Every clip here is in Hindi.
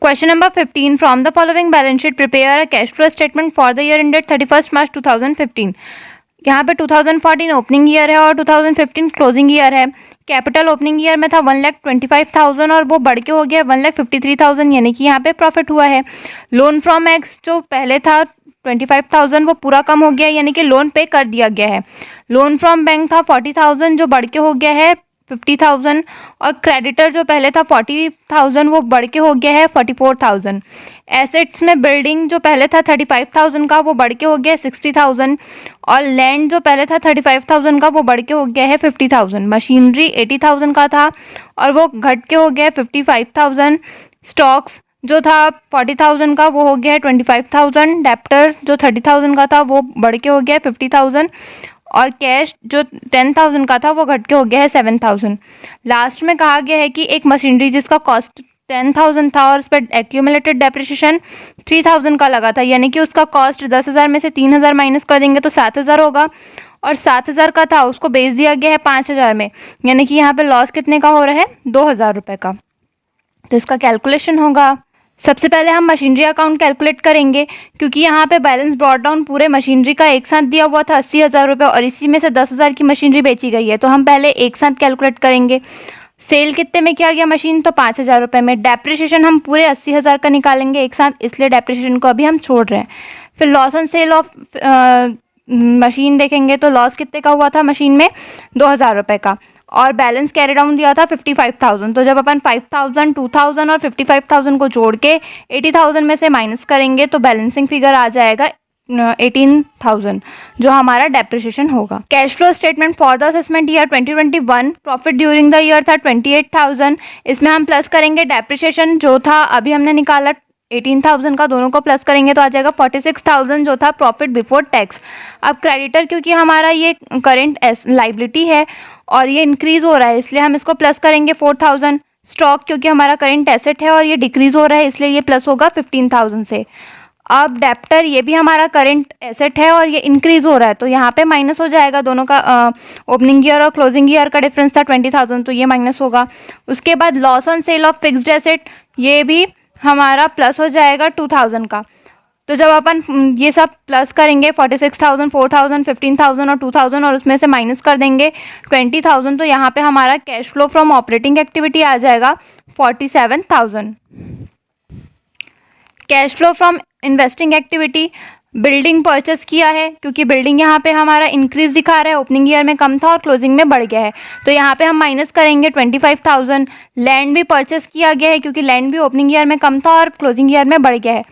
Question number 15. From the following balance sheet, prepare a cash flow statement for the year ended 31st March 2015. यहाँ पे 2014 ओपनिंग ईयर है और 2015 क्लोजिंग ईयर है। कैपिटल ओपनिंग ईयर में था 1,25,000 और वो बढ़ के हो गया 1,53,000, यानी कि यहाँ पे प्रॉफिट हुआ है। लोन फ्रॉम एक्स जो पहले था 25,000 वो पूरा कम हो गया, यानी कि लोन पे कर दिया गया है। लोन फ्रॉम बैंक था 40,000 जो बढ़ के हो गया है 50,000 और क्रेडिटर जो पहले था 40,000 वो बढ़ के हो गया है 44,000। एसेट्स में बिल्डिंग जो पहले था 35,000 का वो बढ़ के हो गया 60,000 और लैंड जो पहले था 35,000 का वो बढ़ के हो गया है 50,000। मशीनरी 80,000 का था और वो घट के हो गया है 55,000। स्टॉक्स जो था 40,000 का वो हो गया है 25,000। डेप्टर जो 30,000 का था वो बढ़ के हो गया है 50,000 और कैश जो 10,000 का था वो घट के हो गया है 7,000। लास्ट में कहा गया है कि एक मशीनरी जिसका कॉस्ट 10,000 था और उस पर एक्यूमुलेटेड डेप्रिसिएशन 3,000 का लगा था, यानी कि उसका कॉस्ट 10,000 में से 3,000 माइनस कर देंगे तो 7,000 होगा और 7,000 का था उसको बेच दिया गया है 5,000 में, यानी कि यहाँ पे लॉस कितने का हो रहा है 2,000 रुपये का। तो इसका कैलकुलेशन होगा, सबसे पहले हम मशीनरी अकाउंट कैलकुलेट करेंगे क्योंकि यहाँ पे बैलेंस ब्रॉट डाउन पूरे मशीनरी का एक साथ दिया हुआ था 80,000 रुपये और इसी में से 10,000 की मशीनरी बेची गई है, तो हम पहले एक साथ कैलकुलेट करेंगे। सेल कितने में किया गया मशीन, तो 5,000 रुपये में। डेप्रिसिएशन हम पूरे 80,000 का निकालेंगे एक साथ, इसलिए डेप्रिसिएशन को अभी हम छोड़ रहे हैं। फिर loss on sale of machine देखेंगे तो लॉस कितने का हुआ था मशीन में 2,000 रुपये का और बैलेंस कैरी डाउन दिया था 55,000। तो जब अपन 5,000, 2,000 और 55,000 को जोड़ के 80,000 में से माइनस करेंगे तो बैलेंसिंग फिगर आ जाएगा 18,000 जो हमारा डेप्रिसिएशन होगा। Cash flow statement for the assessment year 2021, profit during the year था 28,000। इसमें हम प्लस करेंगे डेप्रिसिएशन जो था अभी हमने निकाला 18,000 का, दोनों को प्लस करेंगे तो आ जाएगा 46,000 जो था प्रॉफिट बिफोर टैक्स। अब क्रेडिटर क्योंकि हमारा ये करेंट लाइबिलिटी है और ये इंक्रीज़ हो रहा है इसलिए हम इसको प्लस करेंगे 4,000। स्टॉक क्योंकि हमारा करेंट एसेट है और ये डिक्रीज़ हो रहा है इसलिए ये प्लस होगा 15,000 से। अब डेप्टर ये भी हमारा करेंट एसेट है और ये इंक्रीज़ हो रहा है तो यहाँ पे माइनस हो जाएगा, दोनों का ओपनिंग ईयर और क्लोजिंग ईयर का डिफरेंस था 20,000 तो ये माइनस होगा। उसके बाद loss on sale of fixed asset ये भी हमारा प्लस हो जाएगा 2,000 का। तो जब अपन ये सब प्लस करेंगे 46,000, 4,000, 15,000 और 2,000 और उसमें से माइनस कर देंगे 20,000 तो यहाँ पे हमारा cash flow from operating activity आ जाएगा 47,000। Cash flow from investing activity, building purchase किया है क्योंकि बिल्डिंग यहाँ पे हमारा इंक्रीज दिखा रहा है, ओपनिंग ईयर में कम था और क्लोजिंग में बढ़ गया है तो यहाँ पे हम माइनस करेंगे 25,000। लैंड भी परचेस किया गया है क्योंकि लैंड भी ओपनिंग ईयर में कम था और क्लोजिंग ईयर में बढ़ गया है।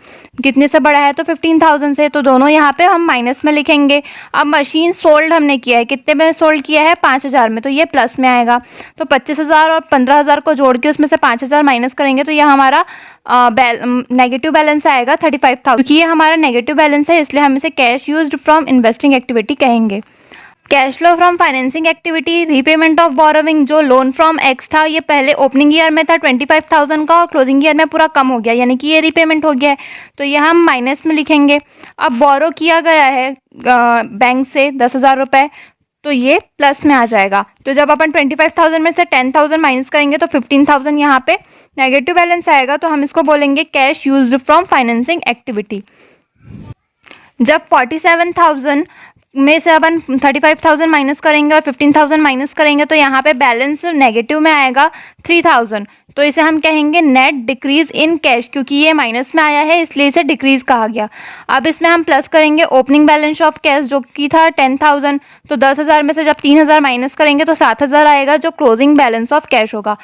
कितने से बढ़ा है तो 15,000 से, तो दोनों यहाँ पे हम माइनस में लिखेंगे। अब मशीन सोल्ड हमने किया है, कितने में सोल्ड किया है 5,000 में, तो ये प्लस में आएगा। तो 25,000 और 15,000 को जोड़ के उसमें से 5,000 माइनस करेंगे तो यह हमारा नेगेटिव बैलेंस आएगा 35,000। क्योंकि ये हमारा नेगेटिव बैलेंस है इसलिए हम इसे cash used from investing activity कहेंगे। Cash flow from financing activity, repayment of borrowing जो लोन फ्रॉम एक्स था ये पहले ओपनिंग ईयर में था 25,000 का और क्लोजिंग ईयर में पूरा कम हो गया, यानी कि ये रीपेमेंट हो गया है तो ये हम माइनस में लिखेंगे। अब बोरो किया गया है बैंक से 10,000 रुपये तो ये प्लस में आ जाएगा। तो जब अपन 25,000 में से 10,000 माइनस करेंगे तो 15,000 यहाँ पे नेगेटिव बैलेंस आएगा तो हम इसको बोलेंगे cash used from financing activity. जब 47,000 में से अपन 35,000 माइनस करेंगे और 15,000 माइनस करेंगे तो यहाँ पे बैलेंस नेगेटिव में आएगा 3,000 तो इसे हम कहेंगे नेट डिक्रीज इन कैश क्योंकि ये माइनस में आया है इसलिए इसे डिक्रीज कहा गया। अब इसमें हम प्लस करेंगे ओपनिंग बैलेंस ऑफ कैश जो कि था 10,000 तो 10,000 में से जब 3,000 माइनस करेंगे तो 7,000 आएगा जो क्लोजिंग बैलेंस ऑफ कैश होगा।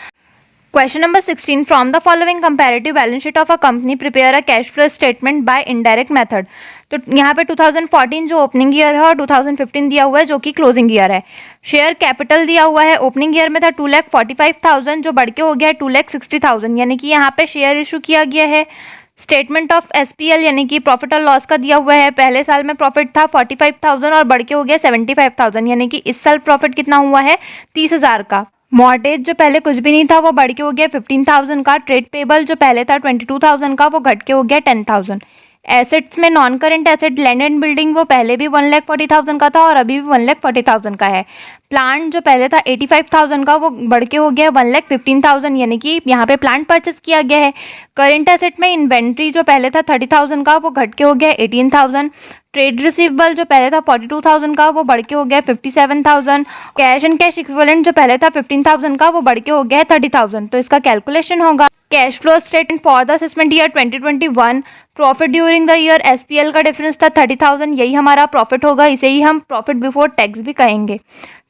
Question number 16. From the following comparative balance sheet of a company, prepare a cash flow statement by indirect method. तो यहाँ पे 2014 जो ओपनिंग ईयर है और 2015 दिया हुआ है जो कि क्लोजिंग ईयर है। शेयर कैपिटल दिया हुआ है, ओपनिंग ईयर में था 2,45,000 जो बढ़ के हो गया है 2,60,000, यानी कि यहाँ पे शेयर इशू किया गया है। स्टेटमेंट ऑफ एसपीएल यानी कि प्रॉफिट और लॉस का दिया हुआ है, पहले साल में प्रॉफिट था 45,000 और बढ़ के हो गया 75,000, यानी कि इस साल प्रॉफिट कितना हुआ है 30,000 का। मॉर्टेज जो पहले कुछ भी नहीं था वो बढ़ के हो गया 15,000 का। ट्रेड पेबल जो पहले था 22,000 का वो घट के हो गया 10,000। एसेट्स में non current asset land and building वो पहले भी 1,40,000 का था और अभी भी 1,40,000 का है। प्लांट जो पहले था 85,000 का वो बढ़ के हो गया 1,15,000, यानी कि यहाँ पे प्लांट परचेस किया गया है। करेंट एसेट में इन्वेंट्री जो पहले था 30,000 का वो घट के हो गया 18,000। ट्रेड रिसीवेबल जो पहले था 42,000 का वो बढ़ के हो गया 57,000। कैश एंड कैश इक्विवेलेंट जो पहले था 15,000 का वो बढ़ के हो गया 30,000। तो इसका कैलकुलेशन होगा cash flow statement for the assessment year 2021। Profit during the year SPL का डिफरेंस था 30,000, यही हमारा प्रॉफिट होगा, इसे ही हम प्रॉफिट बिफोर टैक्स भी कहेंगे।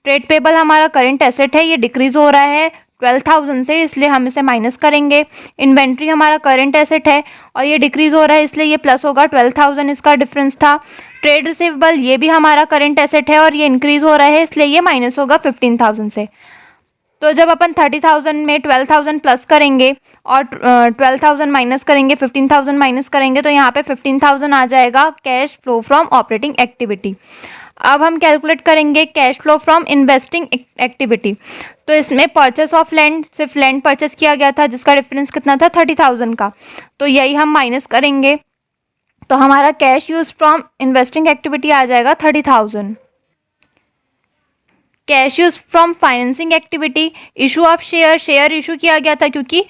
ट्रेड पेबल हमारा करंट एसेट है, ये डिक्रीज हो रहा है 12,000 से, इसलिए हम इसे माइनस करेंगे। इन्वेंट्री हमारा करंट एसेट है और ये डिक्रीज हो रहा है, इसलिए ये प्लस होगा 12,000, इसका डिफरेंस था। ट्रेड रिसीवेबल ये भी हमारा करंट एसेट है और ये इंक्रीज हो रहा है, इसलिए ये माइनस होगा 15,000 से। तो जब अपन 30,000 में 12,000 प्लस करेंगे और 12,000 माइनस करेंगे, 15,000 माइनस करेंगे, तो यहाँ पे 15,000 आ जाएगा cash flow from operating activity. अब हम कैलकुलेट करेंगे cash flow from investing activity. तो इसमें परचेस ऑफ लैंड, सिर्फ लैंड परचेस किया गया था जिसका डिफरेंस कितना था 30,000 का, तो यही हम माइनस करेंगे, तो हमारा cash use from investing activity आ जाएगा 30,000। Cash use from financing activity, issue of share issue किया गया था क्योंकि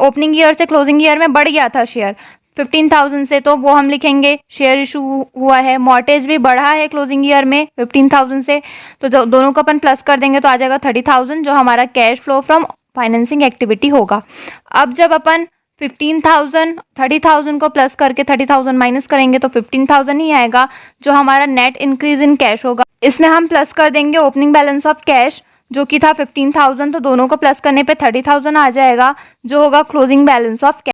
ओपनिंग ईयर से क्लोजिंग ईयर में बढ़ गया था शेयर 15,000 से, तो वो हम लिखेंगे शेयर इशू हुआ है। मॉर्टेज भी बढ़ा है क्लोजिंग ईयर में 15,000 से, तो दोनों को अपन प्लस कर देंगे तो आ जाएगा 30,000, जो हमारा cash flow from financing activity होगा। अब जब अपन 30,000 को प्लस करके 30,000 माइनस करेंगे तो 15,000 ही आएगा, जो हमारा नेट इंक्रीज इन कैश होगा। इसमें हम प्लस कर देंगे ओपनिंग बैलेंस ऑफ कैश जो कि था 15,000, तो दोनों को प्लस करने पे 30,000 आ जाएगा, जो होगा क्लोजिंग बैलेंस ऑफ कैश।